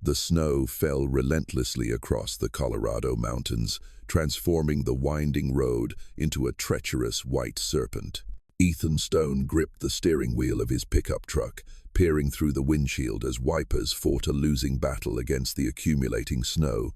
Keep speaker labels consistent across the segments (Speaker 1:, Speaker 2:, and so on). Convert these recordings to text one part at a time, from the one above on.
Speaker 1: The snow fell relentlessly across the Colorado mountains, transforming the winding road into a treacherous white serpent. Ethan Stone gripped the steering wheel of his pickup truck, peering through the windshield as wipers fought a losing battle against the accumulating snow.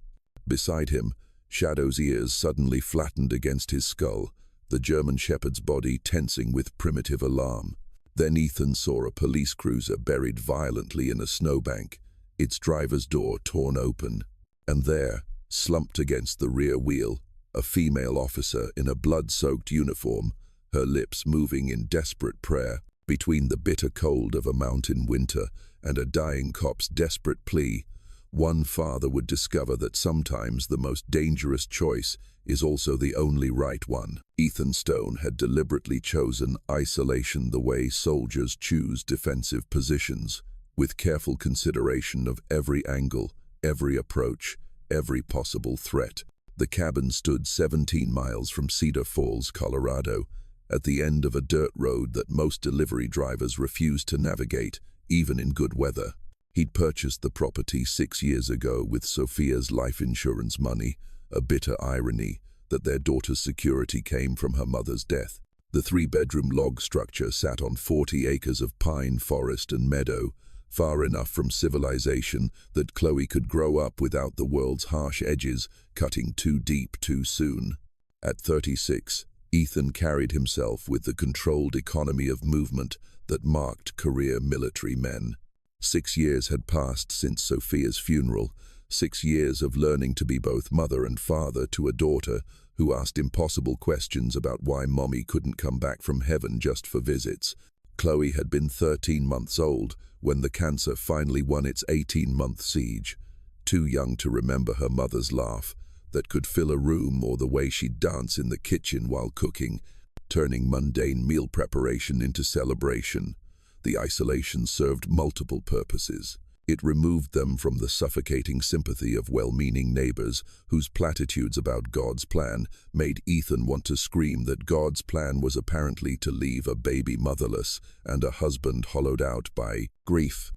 Speaker 1: Beside him, Shadow's ears suddenly flattened against his skull, the German Shepherd's body tensing with primitive alarm. Then Ethan saw a police cruiser buried violently in a snowbank, its driver's door torn open. And there, slumped against the rear wheel, a female officer in a blood-soaked uniform, her lips moving in desperate prayer. Between the bitter cold of a mountain winter and a dying cop's desperate plea, one father would discover that sometimes the most dangerous choice is also the only right one. Ethan Stone had deliberately chosen isolation the way soldiers choose defensive positions, with careful consideration of every angle, every approach, every possible threat. The cabin stood 17 miles from Cedar Falls, Colorado, at the end of a dirt road that most delivery drivers refused to navigate, even in good weather. He'd purchased the property 6 years ago with Sophia's life insurance money, a bitter irony that their daughter's security came from her mother's death. The 3-bedroom log structure sat on 40 acres of pine forest and meadow, far enough from civilization that Chloe could grow up without the world's harsh edges cutting too deep too soon. At 36, Ethan carried himself with the controlled economy of movement that marked career military men. 6 years had passed since Sophia's funeral, 6 years of learning to be both mother and father to a daughter who asked impossible questions about why mommy couldn't come back from heaven just for visits. Chloe had been 13 months old when the cancer finally won its 18-month siege, too young to remember her mother's laugh that could fill a room or the way she'd dance in the kitchen while cooking, turning mundane meal preparation into celebration. The isolation served multiple purposes. It removed them from the suffocating sympathy of well-meaning neighbors whose platitudes about God's plan made Ethan want to scream that God's plan was apparently to leave a baby motherless and a husband hollowed out by grief.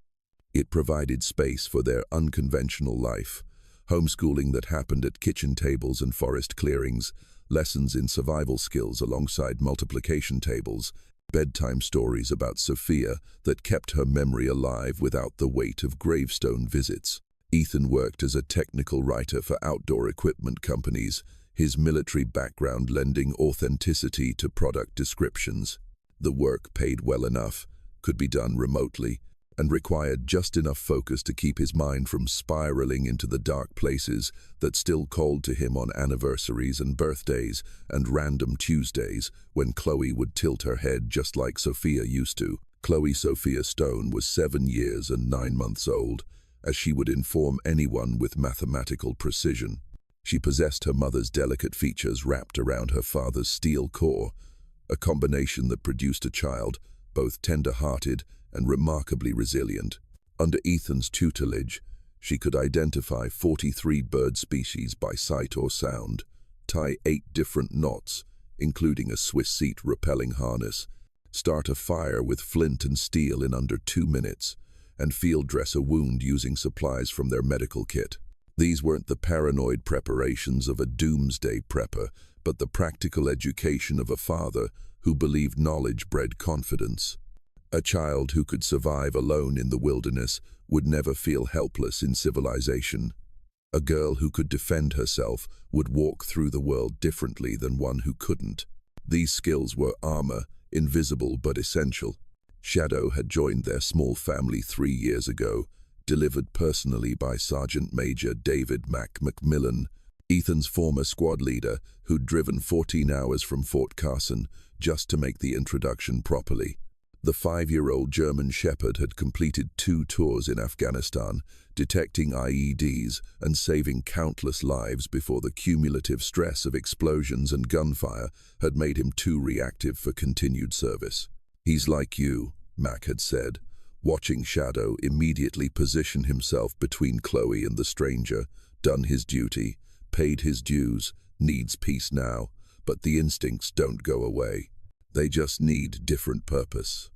Speaker 1: It provided space for their unconventional life, homeschooling that happened at kitchen tables and forest clearings, lessons in survival skills alongside multiplication tables, bedtime stories about Sophia that kept her memory alive without the weight of gravestone visits. Ethan worked as a technical writer for outdoor equipment companies, his military background lending authenticity to product descriptions. The work paid well enough, could be done remotely, and required just enough focus to keep his mind from spiraling into the dark places that still called to him on anniversaries and birthdays and random Tuesdays when Chloe would tilt her head just like Sophia used to. Chloe Sophia Stone was 7 years and 9 months old, as she would inform anyone with mathematical precision. She possessed her mother's delicate features wrapped around her father's steel core, a combination that produced a child both tender-hearted and remarkably resilient. Under Ethan's tutelage, she could identify 43 bird species by sight or sound, tie 8 different knots, including a Swiss seat rappelling harness, start a fire with flint and steel in under 2 minutes, and field dress a wound using supplies from their medical kit. These weren't the paranoid preparations of a doomsday prepper, but the practical education of a father who believed knowledge bred confidence. A child who could survive alone in the wilderness would never feel helpless in civilization. A girl who could defend herself would walk through the world differently than one who couldn't. These skills were armor, invisible but essential. Shadow had joined their small family 3 years ago, delivered personally by Sergeant Major David McMillan, Ethan's former squad leader who'd driven 14 hours from Fort Carson just to make the introduction properly. The 5-year-old German Shepherd had completed 2 tours in Afghanistan, detecting IEDs and saving countless lives before the cumulative stress of explosions and gunfire had made him too reactive for continued service. "He's like you," Mac had said, watching Shadow immediately position himself between Chloe and the stranger, done his duty, paid his dues, needs peace now, but the instincts don't go away. They just need different purpose.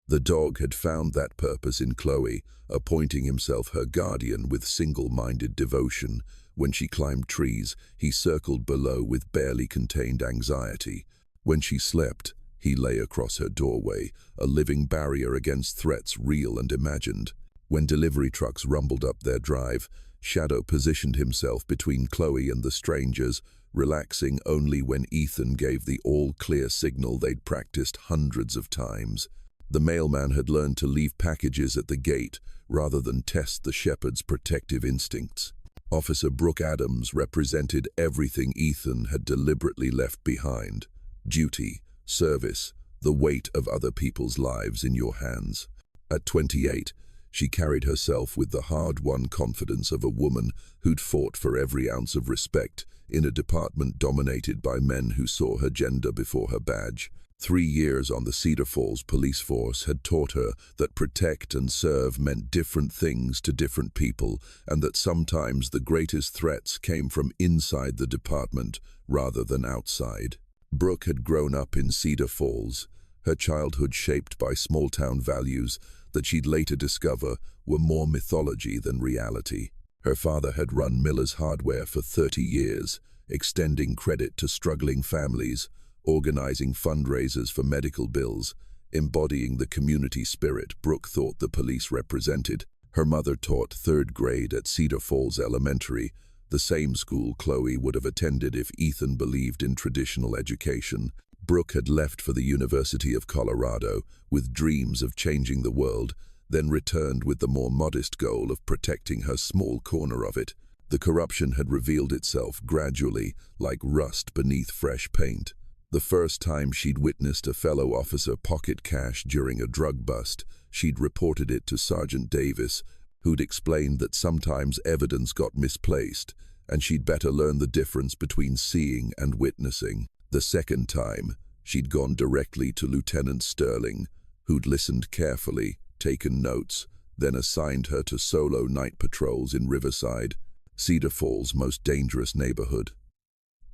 Speaker 1: The dog had found that purpose in Chloe, appointing himself her guardian with single-minded devotion. When she climbed trees, he circled below with barely contained anxiety. When she slept, he lay across her doorway, a living barrier against threats real and imagined. When delivery trucks rumbled up their drive, Shadow positioned himself between Chloe and the strangers, relaxing only when Ethan gave the all-clear signal they'd practiced hundreds of times. The mailman had learned to leave packages at the gate rather than test the shepherd's protective instincts. Officer Brooke Adams represented everything Ethan had deliberately left behind: duty, service, the weight of other people's lives in your hands. At 28, she carried herself with the hard-won confidence of a woman who'd fought for every ounce of respect in a department dominated by men who saw her gender before her badge. 3 years on the Cedar Falls police force had taught her that protect and serve meant different things to different people, and that sometimes the greatest threats came from inside the department rather than outside. Brooke had grown up in Cedar Falls, her childhood shaped by small-town values that she'd later discover were more mythology than reality. Her father had run Miller's Hardware for 30 years, extending credit to struggling families, organizing fundraisers for medical bills, embodying the community spirit Brooke thought the police represented. Her mother taught 3rd grade at Cedar Falls Elementary, the same school Chloe would have attended if Ethan believed in traditional education. Brooke had left for the University of Colorado with dreams of changing the world, then returned with the more modest goal of protecting her small corner of it. The corruption had revealed itself gradually, like rust beneath fresh paint. The first time she'd witnessed a fellow officer pocket cash during a drug bust, she'd reported it to Sergeant Davis, who'd explained that sometimes evidence got misplaced, and she'd better learn the difference between seeing and witnessing. The second time, she'd gone directly to Lieutenant Sterling, who'd listened carefully, taken notes, then assigned her to solo night patrols in Riverside, Cedar Falls' most dangerous neighborhood.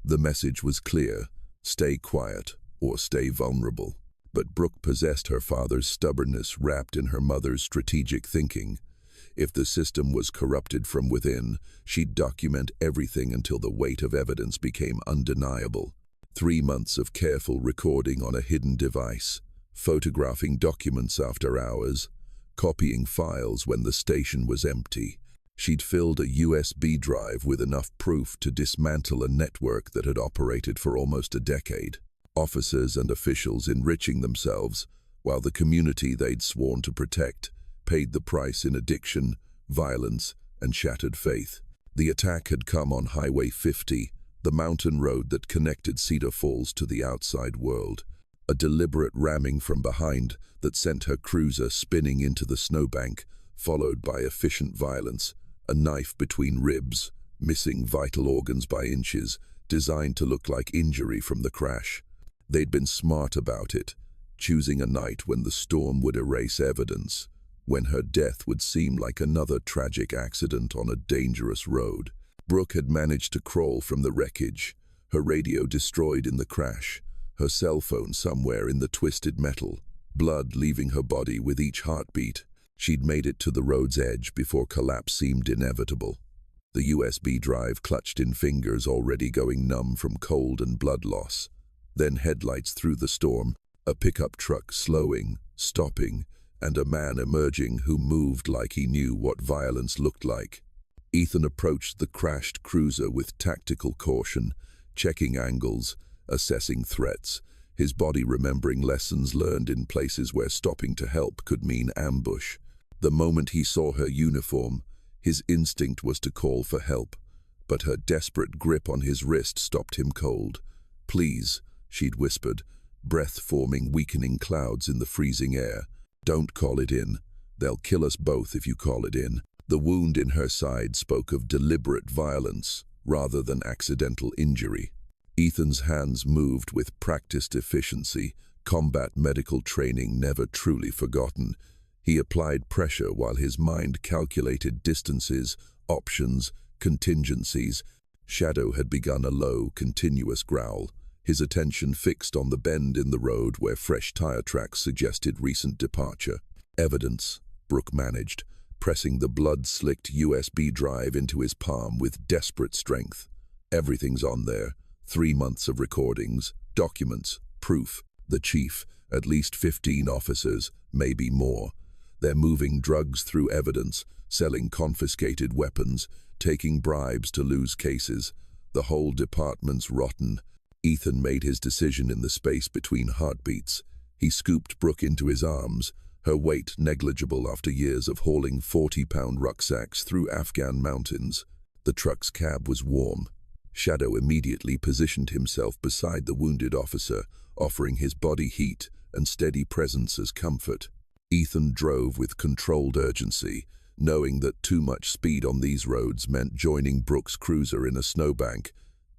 Speaker 1: The message was clear: stay quiet or stay vulnerable. But Brooke possessed her father's stubbornness wrapped in her mother's strategic thinking. If the system was corrupted from within, she'd document everything until the weight of evidence became undeniable. 3 months of careful recording on a hidden device, photographing documents after hours, copying files when the station was empty. She'd filled a USB drive with enough proof to dismantle a network that had operated for almost a decade. Officers and officials enriching themselves, while the community they'd sworn to protect paid the price in addiction, violence, and shattered faith. The attack had come on Highway 50, the mountain road that connected Cedar Falls to the outside world. A deliberate ramming from behind that sent her cruiser spinning into the snowbank, followed by efficient violence, a knife between ribs, missing vital organs by inches, designed to look like injury from the crash. They'd been smart about it, choosing a night when the storm would erase evidence, when her death would seem like another tragic accident on a dangerous road. Brooke had managed to crawl from the wreckage, her radio destroyed in the crash, her cell phone somewhere in the twisted metal, blood leaving her body with each heartbeat. She'd made it to the road's edge before collapse seemed inevitable. The USB drive clutched in fingers already going numb from cold and blood loss. Then headlights through the storm, a pickup truck slowing, stopping, and a man emerging who moved like he knew what violence looked like. Ethan approached the crashed cruiser with tactical caution, checking angles, assessing threats, his body remembering lessons learned in places where stopping to help could mean ambush. The moment he saw her uniform, his instinct was to call for help, but her desperate grip on his wrist stopped him cold. "Please," she'd whispered, breath forming weakening clouds in the freezing air. "Don't call it in. They'll kill us both if you call it in." The wound in her side spoke of deliberate violence rather than accidental injury. Ethan's hands moved with practiced efficiency, combat medical training never truly forgotten. He applied pressure while his mind calculated distances, options, contingencies. Shadow had begun a low, continuous growl, his attention fixed on the bend in the road where fresh tire tracks suggested recent departure. Evidence, Brooke managed, pressing the blood-slicked USB drive into his palm with desperate strength. Everything's on there. 3 months of recordings, documents, proof. The chief, at least 15 officers, maybe more. They're moving drugs through evidence, selling confiscated weapons, taking bribes to lose cases. The whole department's rotten. Ethan made his decision in the space between heartbeats. He scooped Brooke into his arms, her weight negligible after years of hauling 40-pound rucksacks through Afghan mountains. The truck's cab was warm. Shadow immediately positioned himself beside the wounded officer, offering his body heat and steady presence as comfort. Ethan drove with controlled urgency, knowing that too much speed on these roads meant joining Brooke's cruiser in a snowbank.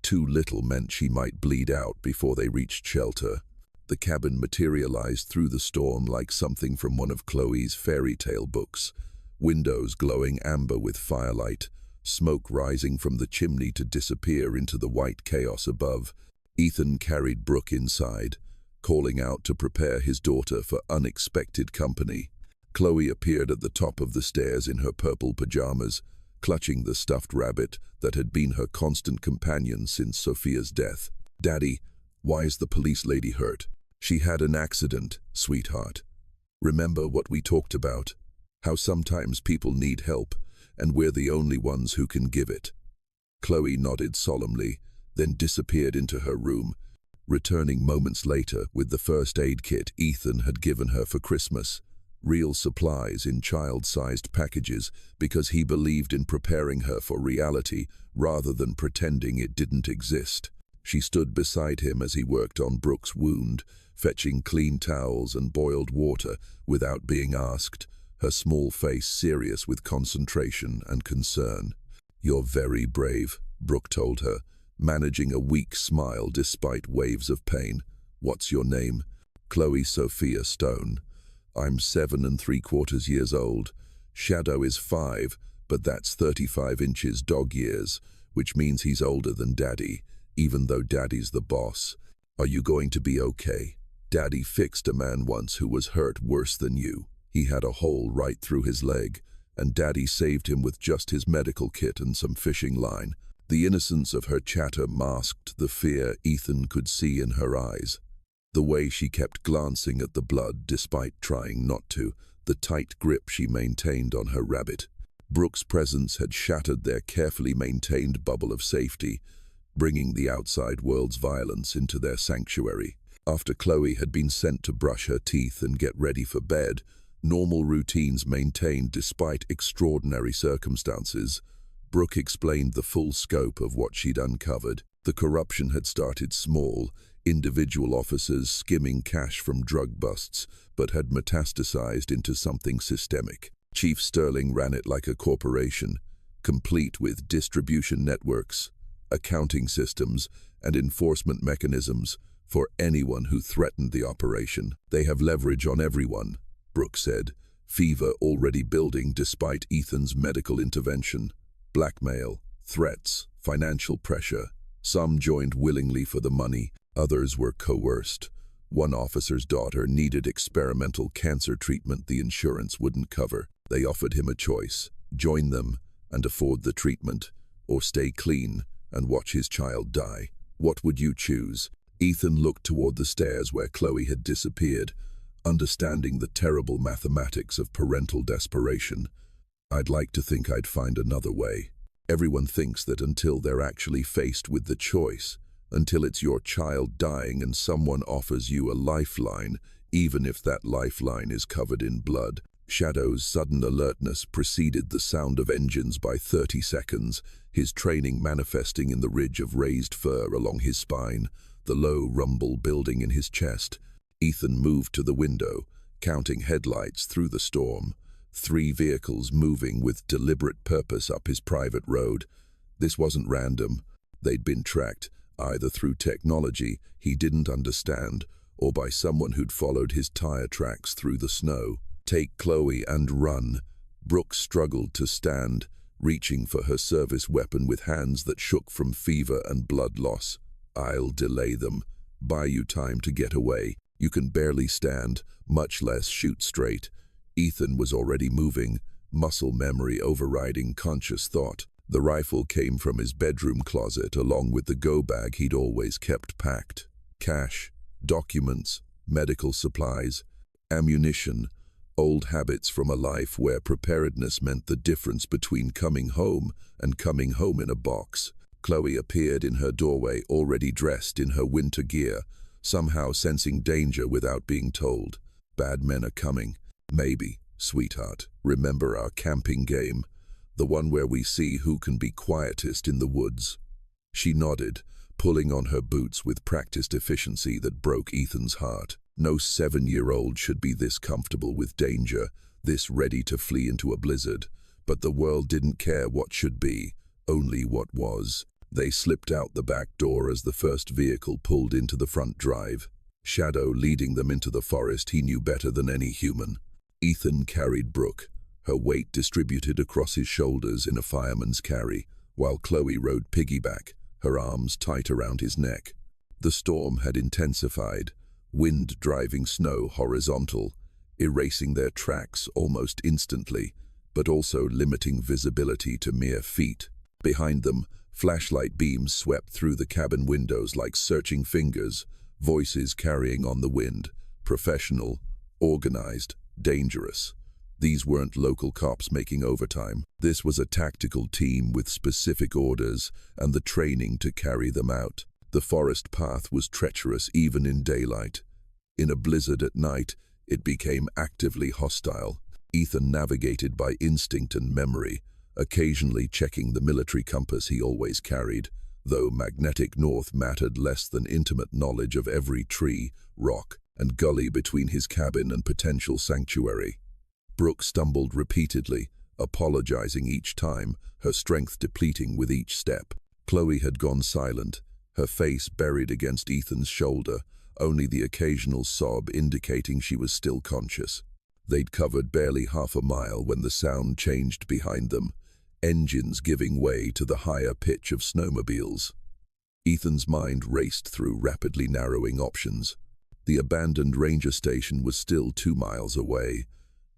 Speaker 1: Too little meant she might bleed out before they reached shelter. The cabin materialized through the storm like something from one of Chloe's fairy tale books. Windows glowing amber with firelight, smoke rising from the chimney to disappear into the white chaos above. Ethan carried Brooke inside, calling out to prepare his daughter for unexpected company. Chloe appeared at the top of the stairs in her purple pajamas, clutching the stuffed rabbit that had been her constant companion since Sophia's death. "Daddy, why is the police lady hurt?" "She had an accident, sweetheart. Remember what we talked about? How sometimes people need help, and we're the only ones who can give it." Chloe nodded solemnly, then disappeared into her room, returning moments later with the first aid kit Ethan had given her for Christmas. Real supplies in child-sized packages because he believed in preparing her for reality rather than pretending it didn't exist. She stood beside him as he worked on Brooke's wound, fetching clean towels and boiled water without being asked, her small face serious with concentration and concern. "You're very brave," Brooke told her, managing a weak smile despite waves of pain. "What's your name?" "Chloe Sophia Stone. I'm 7 3/4 years old. Shadow is 5, but that's 35 inches dog years, which means he's older than Daddy, even though Daddy's the boss. Are you going to be okay? Daddy fixed a man once who was hurt worse than you. He had a hole right through his leg, and Daddy saved him with just his medical kit and some fishing line." The innocence of her chatter masked the fear Ethan could see in her eyes. The way she kept glancing at the blood despite trying not to, the tight grip she maintained on her rabbit. Brooke's presence had shattered their carefully maintained bubble of safety, bringing the outside world's violence into their sanctuary. After Chloe had been sent to brush her teeth and get ready for bed, normal routines maintained despite extraordinary circumstances, Brooke explained the full scope of what she'd uncovered. The corruption had started small, individual officers skimming cash from drug busts, but had metastasized into something systemic. Chief Sterling ran it like a corporation, complete with distribution networks, accounting systems, and enforcement mechanisms for anyone who threatened the operation. "They have leverage on everyone," Brooke said, fever already building despite Ethan's medical intervention. Blackmail, threats, financial pressure. Some joined willingly for the money, others were coerced. One officer's daughter needed experimental cancer treatment the insurance wouldn't cover. They offered him a choice: join them and afford the treatment, or stay clean and watch his child die. What would you choose? Ethan looked toward the stairs where Chloe had disappeared, understanding the terrible mathematics of parental desperation. "I'd like to think I'd find another way." Everyone thinks that until they're actually faced with the choice, until it's your child dying and someone offers you a lifeline, even if that lifeline is covered in blood. Shadow's sudden alertness preceded the sound of engines by 30 seconds, his training manifesting in the ridge of raised fur along his spine, the low rumble building in his chest. Ethan moved to the window, counting headlights through the storm. 3 vehicles moving with deliberate purpose up his private road. This wasn't random. They'd been tracked, either through technology he didn't understand, or by someone who'd followed his tire tracks through the snow. "Take Chloe and run." Brooke struggled to stand, reaching for her service weapon with hands that shook from fever and blood loss. "I'll delay them," buy you time to get away. You can barely stand, much less shoot straight. Ethan was already moving, muscle memory overriding conscious thought. The rifle came from his bedroom closet along with the go bag he'd always kept packed. Cash, documents, medical supplies, ammunition, old habits from a life where preparedness meant the difference between coming home and coming home in a box. Chloe appeared in her doorway already dressed in her winter gear, somehow sensing danger without being told. Bad men are coming. Maybe, sweetheart, remember our camping game, the one where we see who can be quietest in the woods. She nodded, pulling on her boots with practiced efficiency that broke Ethan's heart. No 7-year-old should be this comfortable with danger, this ready to flee into a blizzard. But the world didn't care what should be, only what was. They slipped out the back door as the first vehicle pulled into the front drive. Shadow leading them into the forest he knew better than any human. Ethan carried Brooke, her weight distributed across his shoulders in a fireman's carry, while Chloe rode piggyback, her arms tight around his neck. The storm had intensified, wind driving snow horizontal, erasing their tracks almost instantly, but also limiting visibility to mere feet. Behind them, flashlight beams swept through the cabin windows like searching fingers, voices carrying on the wind, professional, organized, dangerous. These weren't local cops making overtime. This was a tactical team with specific orders and the training to carry them out. The forest path was treacherous even in daylight. In a blizzard at night, it became actively hostile. Ethan navigated by instinct and memory, occasionally checking the military compass he always carried, though magnetic north mattered less than intimate knowledge of every tree, rock, and gully between his cabin and potential sanctuary. Brooke stumbled repeatedly, apologizing each time, her strength depleting with each step. Chloe had gone silent, her face buried against Ethan's shoulder, only the occasional sob indicating she was still conscious. They'd covered barely half a mile when the sound changed behind them, engines giving way to the higher pitch of snowmobiles. Ethan's mind raced through rapidly narrowing options. The abandoned ranger station was still 2 miles away.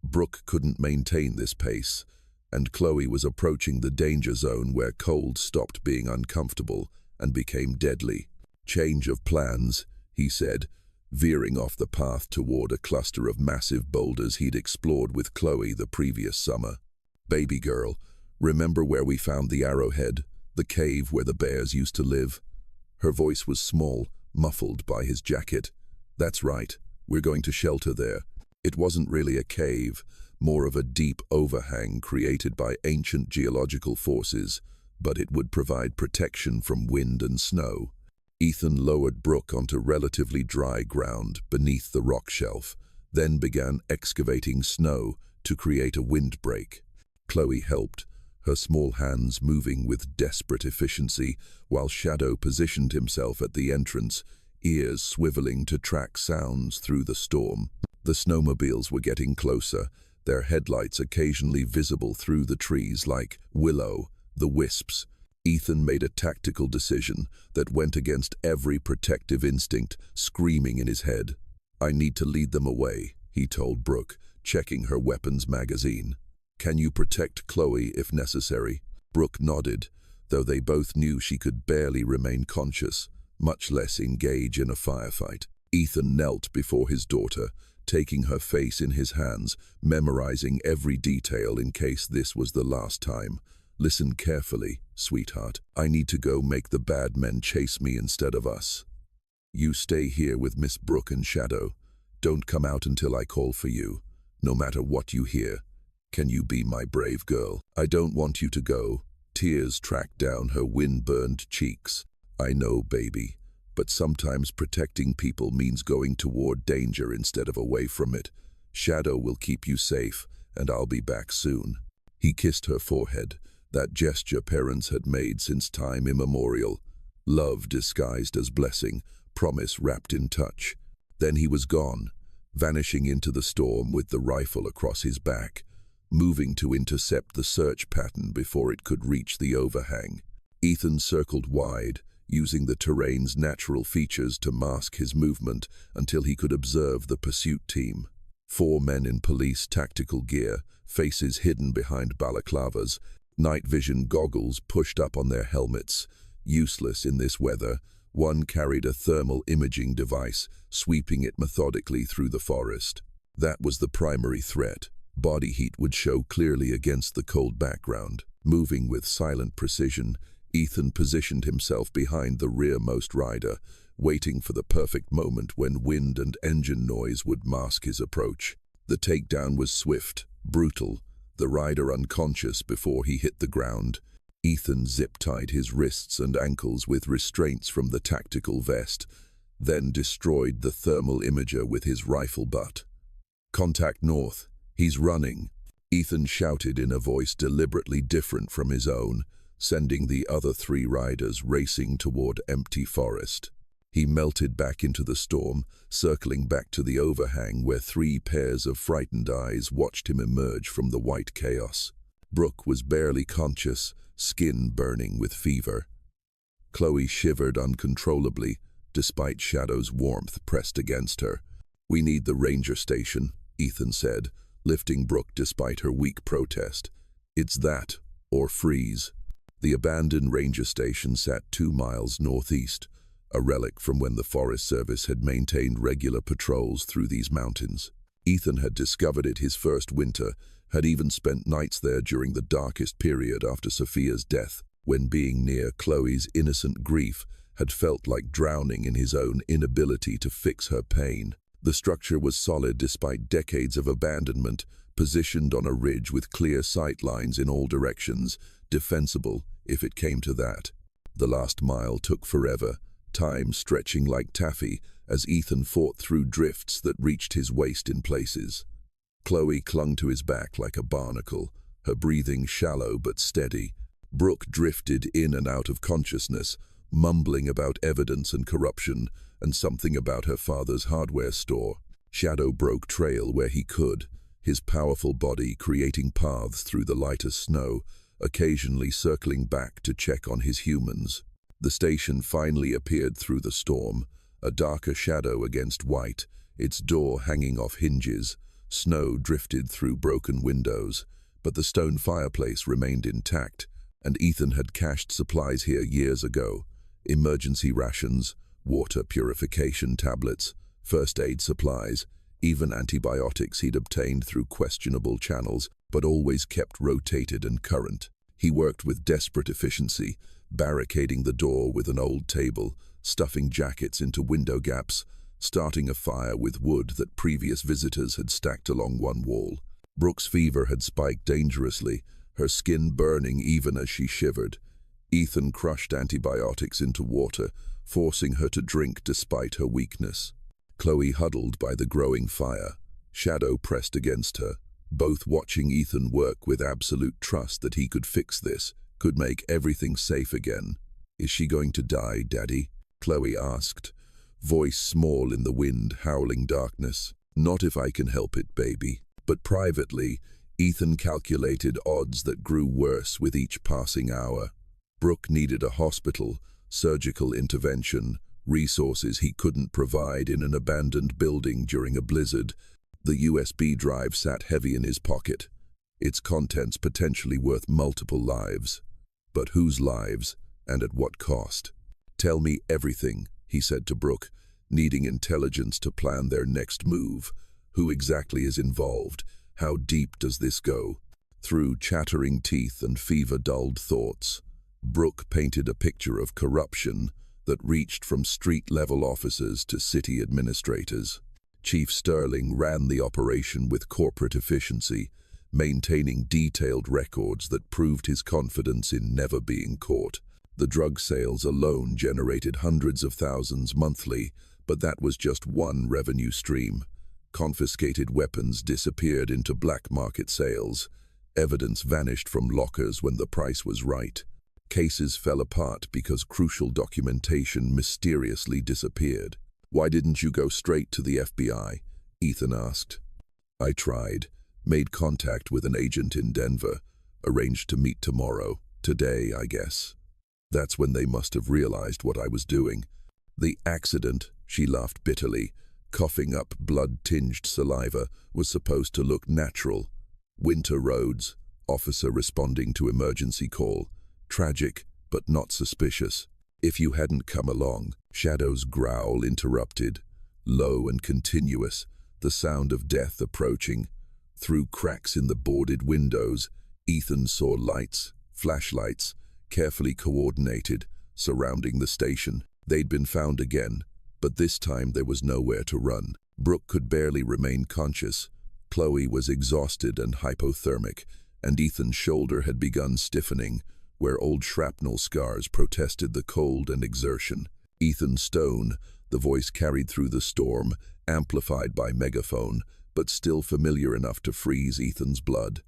Speaker 1: Brooke couldn't maintain this pace, and Chloe was approaching the danger zone where cold stopped being uncomfortable and became deadly. Change of plans, he said, veering off the path toward a cluster of massive boulders he'd explored with Chloe the previous summer. Baby girl, remember where we found the arrowhead, the cave where the bears used to live? Her voice was small, muffled by his jacket. That's right, we're going to shelter there. It wasn't really a cave, more of a deep overhang created by ancient geological forces, but it would provide protection from wind and snow. Ethan lowered Brooke onto relatively dry ground beneath the rock shelf, then began excavating snow to create a windbreak. Chloe helped, her small hands moving with desperate efficiency, while Shadow positioned himself at the entrance, ears swiveling to track sounds through the storm. The snowmobiles were getting closer, their headlights occasionally visible through the trees like Willow, the Wisps. Ethan made a tactical decision that went against every protective instinct screaming in his head. I need to lead them away, he told Brooke, checking her weapons magazine. Can you protect Chloe if necessary? Brooke nodded, though they both knew she could barely remain conscious, much less engage in a firefight. Ethan knelt before his daughter, taking her face in his hands, memorizing every detail in case this was the last time. Listen carefully, sweetheart. I need to go make the bad men chase me instead of us. You stay here with Miss Brooke and Shadow. Don't come out until I call for you, no matter what you hear. Can you be my brave girl? I don't want you to go. Tears tracked down her wind-burned cheeks. I know, baby, but sometimes protecting people means going toward danger instead of away from it. Shadow will keep you safe, and I'll be back soon. He kissed her forehead, that gesture parents had made since time immemorial. Love disguised as blessing, promise wrapped in touch. Then he was gone, vanishing into the storm with the rifle across his back, moving to intercept the search pattern before it could reach the overhang. Ethan circled wide, using the terrain's natural features to mask his movement until he could observe the pursuit team. 4 men in police tactical gear, faces hidden behind balaclavas, night vision goggles pushed up on their helmets. Useless in this weather, one carried a thermal imaging device, sweeping it methodically through the forest. That was the primary threat. Body heat would show clearly against the cold background. Moving with silent precision, Ethan positioned himself behind the rearmost rider, waiting for the perfect moment when wind and engine noise would mask his approach. The takedown was swift, brutal, the rider unconscious before he hit the ground. Ethan zip-tied his wrists and ankles with restraints from the tactical vest, then destroyed the thermal imager with his rifle butt. "Contact north. He's running," Ethan shouted in a voice deliberately different from his own, sending the other 3 riders racing toward empty forest. He melted back into the storm, circling back to the overhang where 3 pairs of frightened eyes watched him emerge from the white chaos. Brooke was barely conscious, skin burning with fever. Chloe shivered uncontrollably, despite Shadow's warmth pressed against her. "We need the ranger station," Ethan said, lifting Brooke despite her weak protest. "It's that, or freeze." The abandoned ranger station sat 2 miles northeast, a relic from when the Forest Service had maintained regular patrols through these mountains. Ethan had discovered it his first winter, had even spent nights there during the darkest period after Sophia's death, when being near Chloe's innocent grief had felt like drowning in his own inability to fix her pain. The structure was solid despite decades of abandonment, positioned on a ridge with clear sight lines in all directions, defensible if it came to that. The last mile took forever, time stretching like taffy as Ethan fought through drifts that reached his waist in places. Chloe clung to his back like a barnacle, her breathing shallow but steady. Brooke drifted in and out of consciousness, mumbling about evidence and corruption, and something about her father's hardware store. Shadow broke trail where he could, his powerful body creating paths through the lighter snow, occasionally circling back to check on his humans. The station finally appeared through the storm, a darker shadow against white, its door hanging off hinges. Snow drifted through broken windows, but the stone fireplace remained intact, and Ethan had cached supplies here years ago. Emergency rations, water purification tablets, first aid supplies, even antibiotics he'd obtained through questionable channels, but always kept rotated and current. He worked with desperate efficiency, barricading the door with an old table, stuffing jackets into window gaps, starting a fire with wood that previous visitors had stacked along one wall. Brooke's fever had spiked dangerously, her skin burning even as she shivered. Ethan crushed antibiotics into water, forcing her to drink despite her weakness. Chloe huddled by the growing fire. Shadow pressed against her, both watching Ethan work with absolute trust that he could fix this, could make everything safe again. "Is she going to die, Daddy?" Chloe asked, voice small in the wind, howling darkness. "Not if I can help it, baby." But privately, Ethan calculated odds that grew worse with each passing hour. Brooke needed a hospital, surgical intervention, resources he couldn't provide in an abandoned building during a blizzard. The USB drive sat heavy in his pocket, its contents potentially worth multiple lives. But whose lives, and at what cost? "Tell me everything," he said to Brooke, needing intelligence to plan their next move. "Who exactly is involved? How deep does this go?" Through chattering teeth and fever-dulled thoughts, Brooke painted a picture of corruption that reached from street-level officers to city administrators. Chief Sterling ran the operation with corporate efficiency, maintaining detailed records that proved his confidence in never being caught. The drug sales alone generated hundreds of thousands monthly, but that was just one revenue stream. Confiscated weapons disappeared into black market sales. Evidence vanished from lockers when the price was right. Cases fell apart because crucial documentation mysteriously disappeared. "Why didn't you go straight to the FBI?" Ethan asked. "I tried, made contact with an agent in Denver, arranged to meet tomorrow. Today, I guess." That's when they must have realized what I was doing. The accident, she laughed bitterly, coughing up blood-tinged saliva, was supposed to look natural. Winter roads, officer responding to emergency call. Tragic, but not suspicious. If you hadn't come along, Shadow's growl interrupted. Low and continuous, the sound of death approaching. Through cracks in the boarded windows, Ethan saw lights, flashlights, carefully coordinated, surrounding the station. They'd been found again, but this time there was nowhere to run. Brooke could barely remain conscious. Chloe was exhausted and hypothermic, and Ethan's shoulder had begun stiffening, where old shrapnel scars protested the cold and exertion. Ethan Stone, the voice carried through the storm, amplified by megaphone, but still familiar enough to freeze Ethan's blood.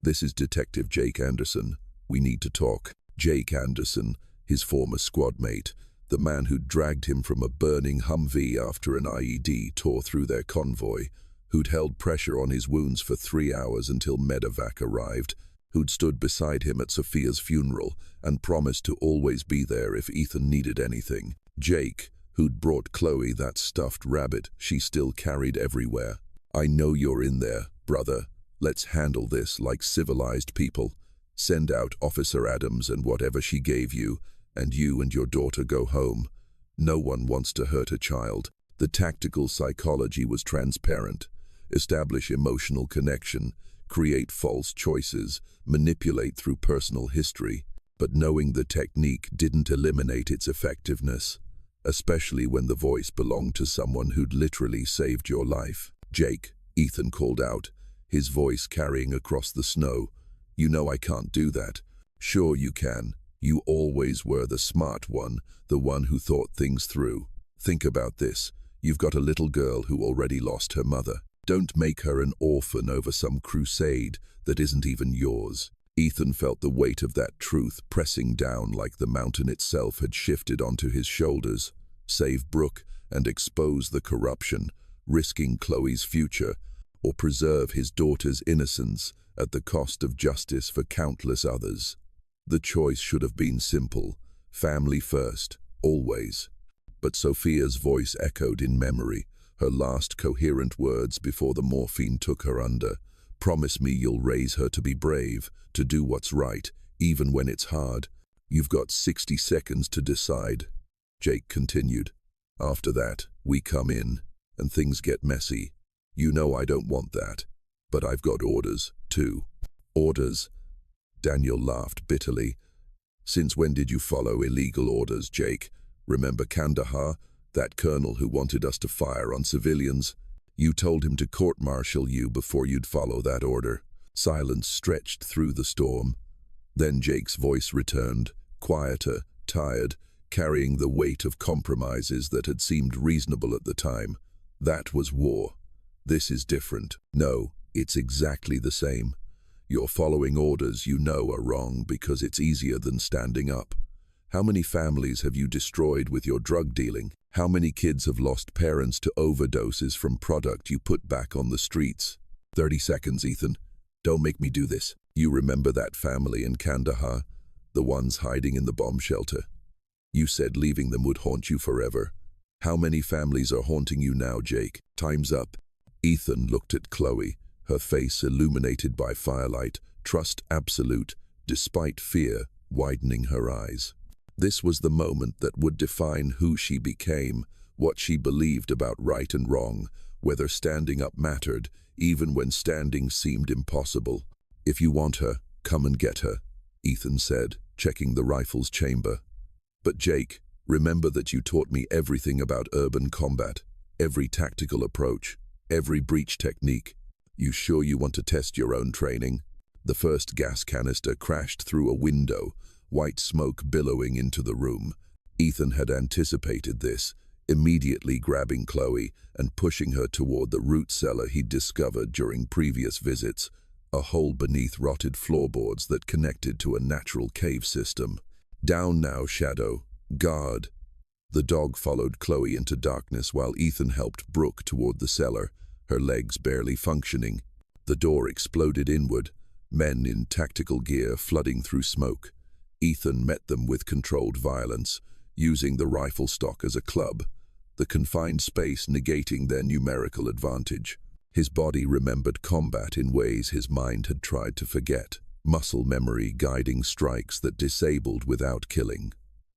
Speaker 1: "This is Detective Jake Anderson. We need to talk." Jake Anderson, his former squad mate, the man who'd dragged him from a burning Humvee after an IED tore through their convoy, who'd held pressure on his wounds for 3 hours until medevac arrived, who'd stood beside him at Sophia's funeral and promised to always be there if Ethan needed anything. Jake, who'd brought Chloe that stuffed rabbit she still carried everywhere. "I know you're in there, brother. Let's handle this like civilized people. Send out Officer Adams and whatever she gave you and your daughter go home. No one wants to hurt a child." The tactical psychology was transparent. Establish emotional connection, create false choices, manipulate through personal history. But knowing the technique didn't eliminate its effectiveness, especially when the voice belonged to someone who'd literally saved your life. "Jake," Ethan called out, his voice carrying across the snow. "You know I can't do that." "Sure you can. You always were the smart one, the one who thought things through. Think about this. You've got a little girl who already lost her mother. Don't make her an orphan over some crusade that isn't even yours." Ethan felt the weight of that truth pressing down like the mountain itself had shifted onto his shoulders. Save Brooke and expose the corruption, risking Chloe's future, or preserve his daughter's innocence at the cost of justice for countless others. The choice should have been simple: family first, always. But Sophia's voice echoed in memory, her last coherent words before the morphine took her under. "Promise me you'll raise her to be brave, to do what's right, even when it's hard. You've got 60 seconds to decide," Jake continued. "After that, we come in, and things get messy. You know I don't want that, but I've got orders, too." "Orders?" Daniel laughed bitterly. "Since when did you follow illegal orders, Jake? Remember Kandahar, that colonel who wanted us to fire on civilians? You told him to court-martial you before you'd follow that order." Silence stretched through the storm. Then Jake's voice returned, quieter, tired, carrying the weight of compromises that had seemed reasonable at the time. "That was war. This is different." "No, it's exactly the same. You're following orders you know are wrong because it's easier than standing up. How many families have you destroyed with your drug dealing? How many kids have lost parents to overdoses from product you put back on the streets?" 30 seconds, Ethan. "Don't make me do this." "You remember that family in Kandahar? The ones hiding in the bomb shelter? You said leaving them would haunt you forever. How many families are haunting you now, Jake? Time's up." Ethan looked at Chloe, her face illuminated by firelight, trust absolute, despite fear widening her eyes. This was the moment that would define who she became, what she believed about right and wrong, whether standing up mattered, even when standing seemed impossible. "If you want her, come and get her," Ethan said, checking the rifle's chamber. "But Jake, remember that you taught me everything about urban combat, every tactical approach, every breach technique. You sure you want to test your own training?" The first gas canister crashed through a window, white smoke billowing into the room. Ethan had anticipated this, immediately grabbing Chloe and pushing her toward the root cellar he'd discovered during previous visits, a hole beneath rotted floorboards that connected to a natural cave system. "Down now, Shadow. Guard." The dog followed Chloe into darkness while Ethan helped Brooke toward the cellar, her legs barely functioning. The door exploded inward, men in tactical gear flooding through smoke. Ethan met them with controlled violence, using the rifle stock as a club, the confined space negating their numerical advantage. His body remembered combat in ways his mind had tried to forget, muscle memory guiding strikes that disabled without killing.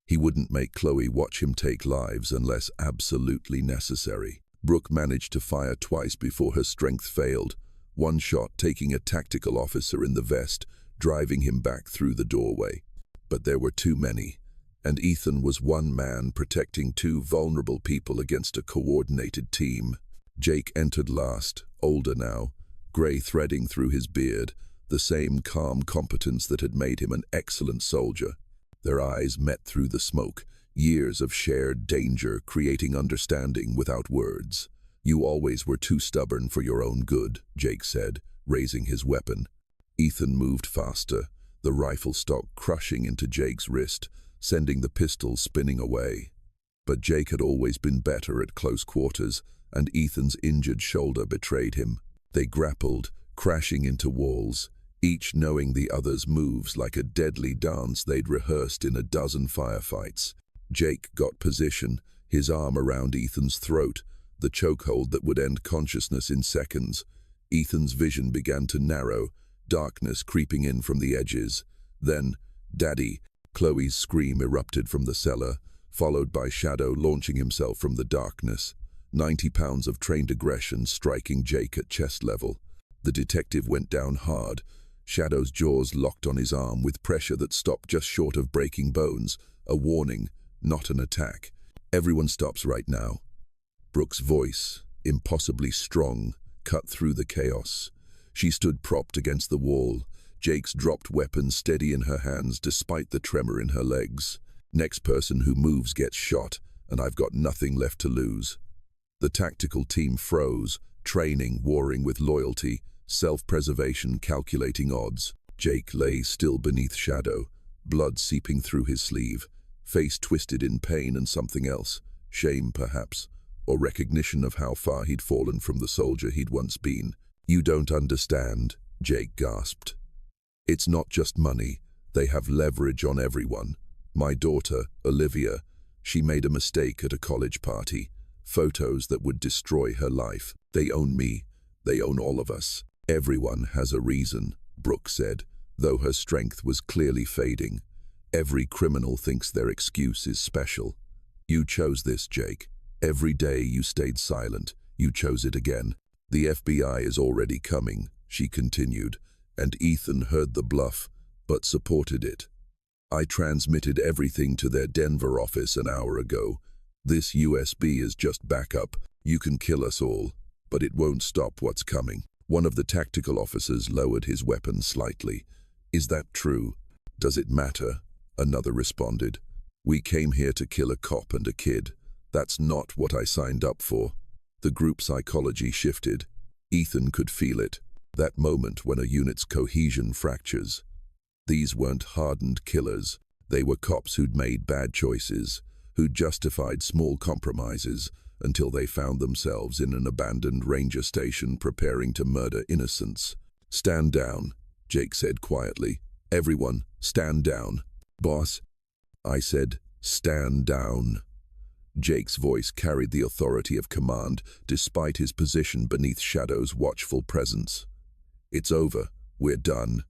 Speaker 1: He wouldn't make Chloe watch him take lives unless absolutely necessary. Brooke managed to fire twice before her strength failed, one shot taking a tactical officer in the vest, driving him back through the doorway. But there were too many, and Ethan was one man protecting two vulnerable people against a coordinated team. Jake entered last, older now, grey threading through his beard, the same calm competence that had made him an excellent soldier. Their eyes met through the smoke, years of shared danger creating understanding without words. "You always were too stubborn for your own good," Jake said, raising his weapon. Ethan moved faster, the rifle stock crushing into Jake's wrist, sending the pistol spinning away. But Jake had always been better at close quarters, and Ethan's injured shoulder betrayed him. They grappled, crashing into walls, each knowing the other's moves like a deadly dance they'd rehearsed in a dozen firefights. Jake got position, his arm around Ethan's throat, the chokehold that would end consciousness in seconds. Ethan's vision began to narrow, darkness creeping in from the edges. Then, "Daddy!" Chloe's scream erupted from the cellar, followed by Shadow launching himself from the darkness. 90 pounds of trained aggression striking Jake at chest level. The detective went down hard, Shadow's jaws locked on his arm with pressure that stopped just short of breaking bones, a warning, not an attack. "Everyone stops right now." Brooke's voice, impossibly strong, cut through the chaos. She stood propped against the wall, Jake's dropped weapon steady in her hands despite the tremor in her legs. "Next person who moves gets shot, and I've got nothing left to lose." The tactical team froze, training, warring with loyalty, self-preservation calculating odds. Jake lay still beneath Shadow, blood seeping through his sleeve, face twisted in pain and something else, shame perhaps, or recognition of how far he'd fallen from the soldier he'd once been. "You don't understand," Jake gasped. "It's not just money. They have leverage on everyone. My daughter, Olivia, she made a mistake at a college party. Photos that would destroy her life. They own me. They own all of us." "Everyone has a reason," Brooke said, though her strength was clearly fading. "Every criminal thinks their excuse is special. You chose this, Jake. Every day you stayed silent. You chose it again. The FBI is already coming," she continued, and Ethan heard the bluff, but supported it. "I transmitted everything to their Denver office an hour ago. This USB is just backup. You can kill us all, but it won't stop what's coming." One of the tactical officers lowered his weapon slightly. "Is that true?" "Does it matter?" Another responded. "We came here to kill a cop and a kid. That's not what I signed up for." The group psychology shifted. Ethan could feel it, that moment when a unit's cohesion fractures. These weren't hardened killers. They were cops who'd made bad choices, who'd justified small compromises until they found themselves in an abandoned ranger station preparing to murder innocents. "Stand down," Jake said quietly. "Everyone, stand down." "Boss," I said, "stand down." Jake's voice carried the authority of command, despite his position beneath Shadow's watchful presence. "It's over. We're done."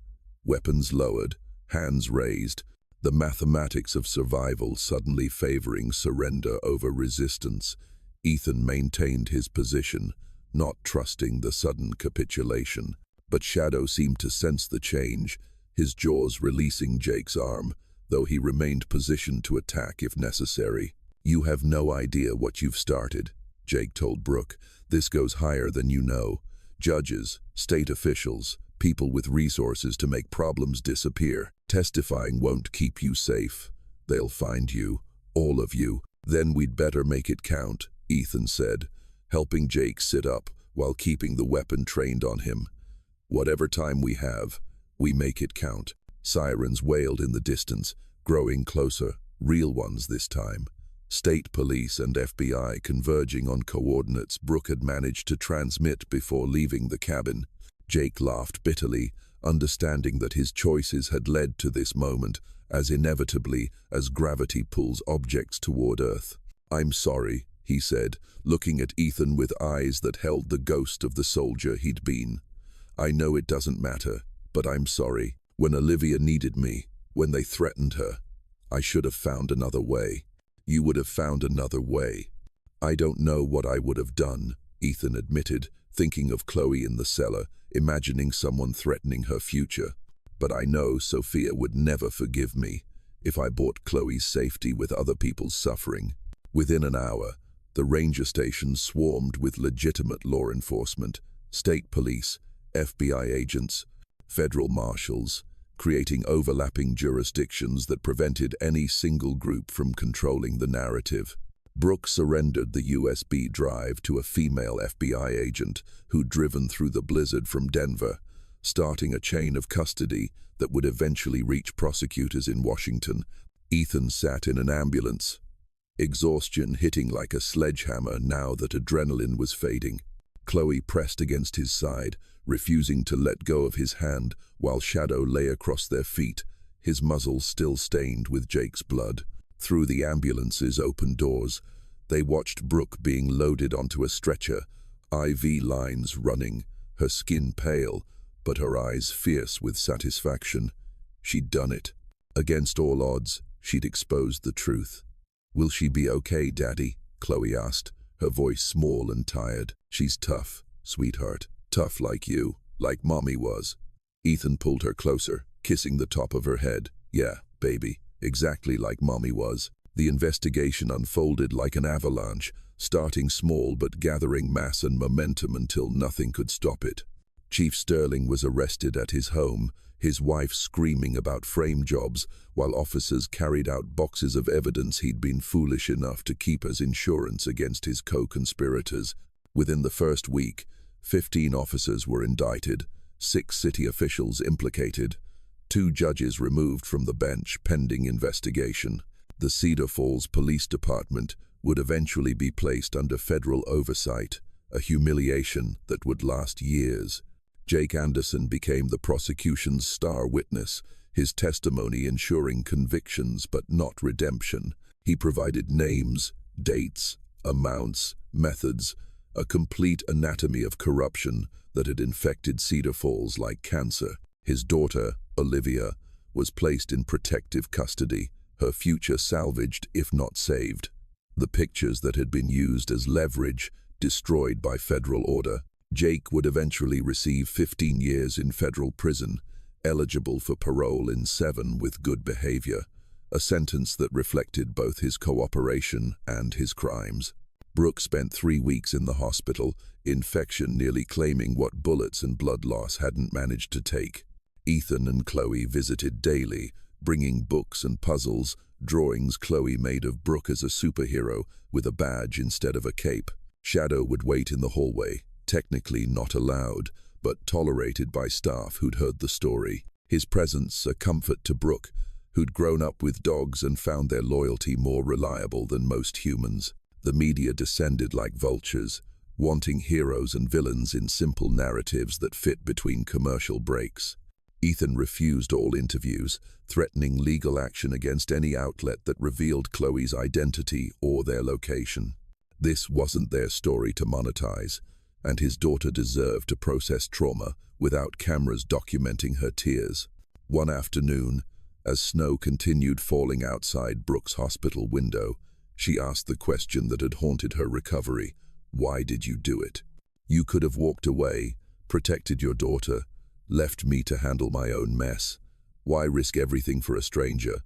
Speaker 1: Weapons lowered, hands raised, the mathematics of survival suddenly favoring surrender over resistance. Ethan maintained his position, not trusting the sudden capitulation. But Shadow seemed to sense the change, his jaws releasing Jake's arm, though he remained positioned to attack if necessary. "You have no idea what you've started," Jake told Brooke. "This goes higher than you know. Judges, state officials, people with resources to make problems disappear. Testifying won't keep you safe. They'll find you, all of you. Then we'd better make it count," Ethan said, helping Jake sit up while keeping the weapon trained on him. "Whatever time we have, we make it count." Sirens wailed in the distance, growing closer, real ones this time. State police and FBI converging on coordinates Brooke had managed to transmit before leaving the cabin. Jake laughed bitterly, understanding that his choices had led to this moment, as inevitably as gravity pulls objects toward Earth. "I'm sorry," he said, looking at Ethan with eyes that held the ghost of the soldier he'd been. "I know it doesn't matter, but I'm sorry. When Olivia needed me, when they threatened her, I should have found another way." "You would have found another way." "I don't know what I would have done," Ethan admitted, thinking of Chloe in the cellar, imagining someone threatening her future. "But I know Sophia would never forgive me if I bought Chloe's safety with other people's suffering." Within an hour, the ranger station swarmed with legitimate law enforcement, state police, FBI agents, federal marshals, creating overlapping jurisdictions that prevented any single group from controlling the narrative. Brooke surrendered the USB drive to a female FBI agent who'd driven through the blizzard from Denver, starting a chain of custody that would eventually reach prosecutors in Washington. Ethan sat in an ambulance, exhaustion hitting like a sledgehammer now that adrenaline was fading. Chloe pressed against his side, refusing to let go of his hand while Shadow lay across their feet, his muzzle still stained with Jake's blood. Through the ambulance's open doors, they watched Brooke being loaded onto a stretcher, IV lines running, her skin pale, but her eyes fierce with satisfaction. She'd done it. Against all odds, she'd exposed the truth. "Will she be okay, Daddy?" Chloe asked, her voice small and tired. "She's tough, sweetheart. Tough like you, like Mommy was." Ethan pulled her closer, kissing the top of her head. "Yeah, baby, exactly like Mommy was." The investigation unfolded like an avalanche, starting small but gathering mass and momentum until nothing could stop it. Chief Sterling was arrested at his home, his wife screaming about frame jobs, while officers carried out boxes of evidence he'd been foolish enough to keep as insurance against his co-conspirators. Within the first week, 15 officers were indicted, 6 city officials implicated, 2 judges removed from the bench pending investigation. The Cedar Falls Police Department would eventually be placed under federal oversight, a humiliation that would last years. Jake Anderson became the prosecution's star witness, his testimony ensuring convictions but not redemption. He provided names, dates, amounts, methods, a complete anatomy of corruption that had infected Cedar Falls like cancer. His daughter, Olivia, was placed in protective custody, her future salvaged if not saved. The pictures that had been used as leverage destroyed by federal order. Jake would eventually receive 15 years in federal prison, eligible for parole in 7 with good behavior, a sentence that reflected both his cooperation and his crimes. Brooke spent 3 weeks in the hospital, infection nearly claiming what bullets and blood loss hadn't managed to take. Ethan and Chloe visited daily, bringing books and puzzles, drawings Chloe made of Brooke as a superhero with a badge instead of a cape. Shadow would wait in the hallway, technically not allowed, but tolerated by staff who'd heard the story. His presence a comfort to Brooke, who'd grown up with dogs and found their loyalty more reliable than most humans. The media descended like vultures, wanting heroes and villains in simple narratives that fit between commercial breaks. Ethan refused all interviews, threatening legal action against any outlet that revealed Chloe's identity or their location. This wasn't their story to monetize, and his daughter deserved to process trauma without cameras documenting her tears. One afternoon, as snow continued falling outside Brooke's hospital window, she asked the question that had haunted her recovery. "Why did you do it? You could have walked away, protected your daughter, left me to handle my own mess. Why risk everything for a stranger?"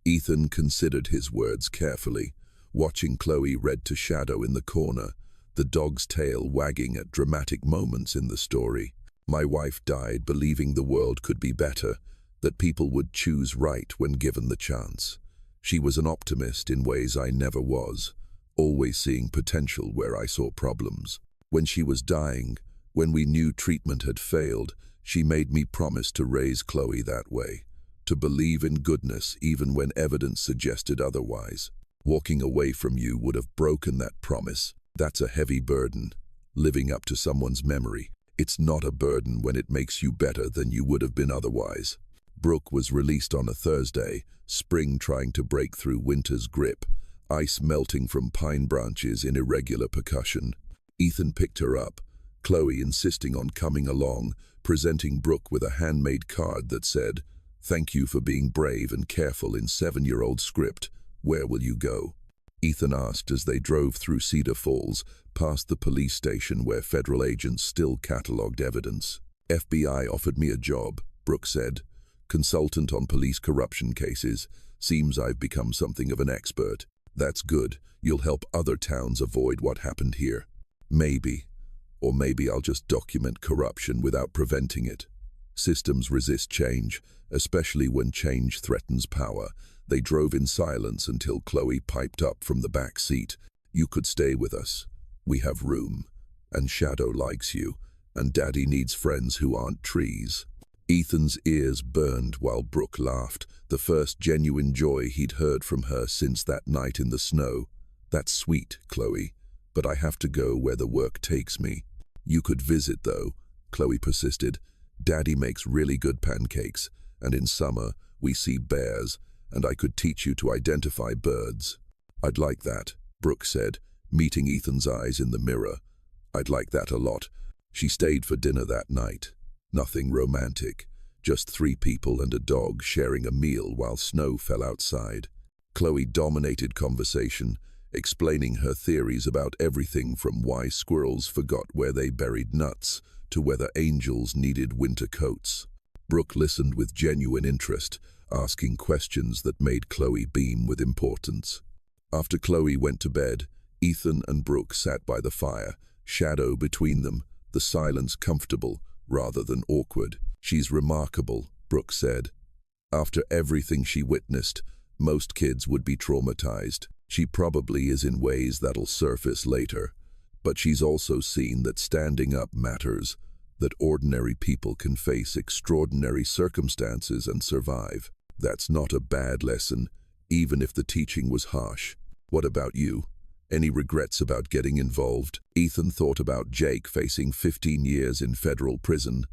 Speaker 1: Ethan considered his words carefully, watching Chloe read to Shadow in the corner, the dog's tail wagging at dramatic moments in the story. "My wife died believing the world could be better, that people would choose right when given the chance. She was an optimist in ways I never was, always seeing potential where I saw problems. When she was dying, when we knew treatment had failed, she made me promise to raise Chloe that way, to believe in goodness even when evidence suggested otherwise. Walking away from you would have broken that promise. That's a heavy burden, living up to someone's memory. It's not a burden when it makes you better than you would have been otherwise." Brooke was released on a Thursday, spring trying to break through winter's grip, ice melting from pine branches in irregular percussion. Ethan picked her up, Chloe insisting on coming along, presenting Brooke with a handmade card that said, "Thank you for being brave and careful in 7-year-old script. Where will you go?" Ethan asked as they drove through Cedar Falls, past the police station where federal agents still catalogued evidence. "FBI offered me a job," Brooke said. "Consultant on police corruption cases. Seems I've become something of an expert." "That's good. You'll help other towns avoid what happened here." "Maybe. Or maybe I'll just document corruption without preventing it." Systems resist change, especially when change threatens power. They drove in silence until Chloe piped up from the back seat. "You could stay with us. We have room. And Shadow likes you. And Daddy needs friends who aren't trees." Ethan's ears burned while Brooke laughed, the first genuine joy he'd heard from her since that night in the snow. "That's sweet, Chloe, but I have to go where the work takes me." "You could visit, though," Chloe persisted. "Daddy makes really good pancakes, and in summer we see bears, and I could teach you to identify birds." "I'd like that," Brooke said, meeting Ethan's eyes in the mirror. "I'd like that a lot." She stayed for dinner that night. Nothing romantic, just 3 people and a dog sharing a meal while snow fell outside. Chloe dominated conversation, explaining her theories about everything from why squirrels forgot where they buried nuts to whether angels needed winter coats. Brooke listened with genuine interest, asking questions that made Chloe beam with importance. After Chloe went to bed, Ethan and Brooke sat by the fire, Shadow between them, the silence comfortable rather than awkward. "She's remarkable," Brooke said. "After everything she witnessed, most kids would be traumatized. She probably is in ways that'll surface later. But she's also seen that standing up matters, that ordinary people can face extraordinary circumstances and survive. That's not a bad lesson, even if the teaching was harsh." "What about you? Any regrets about getting involved?" Ethan thought about Jake facing 15 years in federal prison,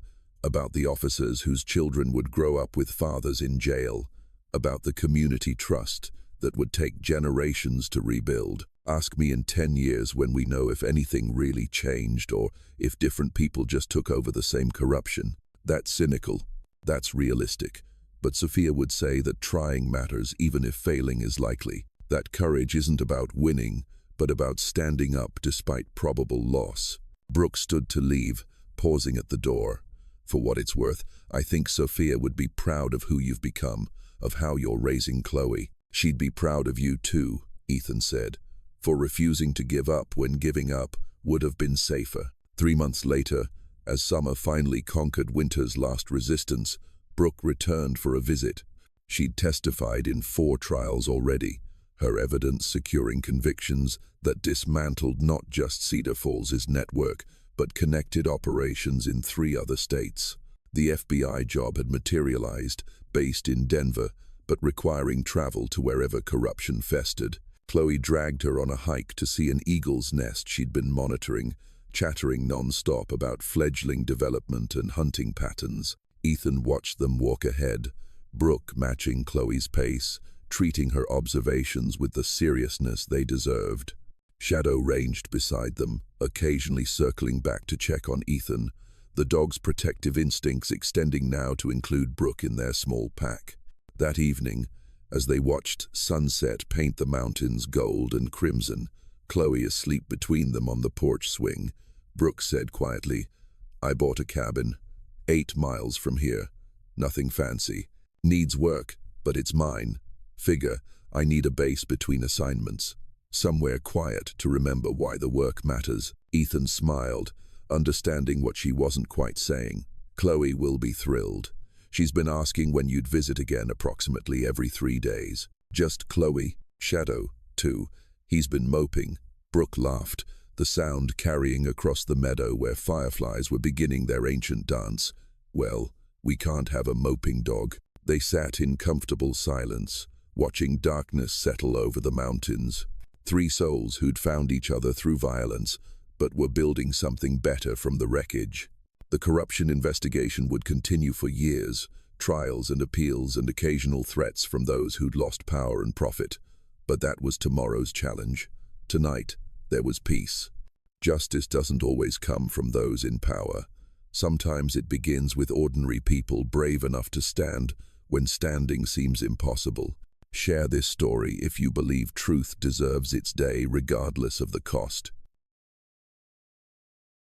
Speaker 1: about the officers whose children would grow up with fathers in jail, about the community trust that would take generations to rebuild. "Ask me in 10 years when we know if anything really changed or if different people just took over the same corruption." That's cynical. That's realistic. But Sophia would say that trying matters even if failing is likely. That courage isn't about winning, but about standing up despite probable loss. Brooke stood to leave, pausing at the door. "For what it's worth, I think Sophia would be proud of who you've become, of how you're raising Chloe." "She'd be proud of you too," Ethan said, "for refusing to give up when giving up would have been safer." 3 months later, as summer finally conquered winter's last resistance, Brooke returned for a visit. She'd testified in 4 trials already, her evidence securing convictions that dismantled not just Cedar Falls' network, but connected operations in 3 other states. The FBI job had materialized, based in Denver, but requiring travel to wherever corruption festered. Chloe dragged her on a hike to see an eagle's nest she'd been monitoring, chattering non-stop about fledgling development and hunting patterns. Ethan watched them walk ahead, Brooke matching Chloe's pace, treating her observations with the seriousness they deserved. Shadow ranged beside them, occasionally circling back to check on Ethan, the dog's protective instincts extending now to include Brooke in their small pack. That evening, as they watched sunset paint the mountains gold and crimson, Chloe asleep between them on the porch swing, Brooke said quietly, "I bought a cabin, 8 miles from here. Nothing fancy. Needs work, but it's mine. Figure, I need a base between assignments. Somewhere quiet to remember why the work matters." Ethan smiled, understanding what she wasn't quite saying. "Chloe will be thrilled. She's been asking when you'd visit again approximately every 3 days." "Just Chloe?" "Shadow, too. He's been moping." Brooke laughed, the sound carrying across the meadow where fireflies were beginning their ancient dance. "Well, we can't have a moping dog." They sat in comfortable silence, watching darkness settle over the mountains. 3 souls who'd found each other through violence, but were building something better from the wreckage. The corruption investigation would continue for years, trials and appeals and occasional threats from those who'd lost power and profit. But that was tomorrow's challenge. Tonight, there was peace. Justice doesn't always come from those in power. Sometimes it begins with ordinary people brave enough to stand when standing seems impossible. Share this story if you believe truth deserves its day regardless of the cost.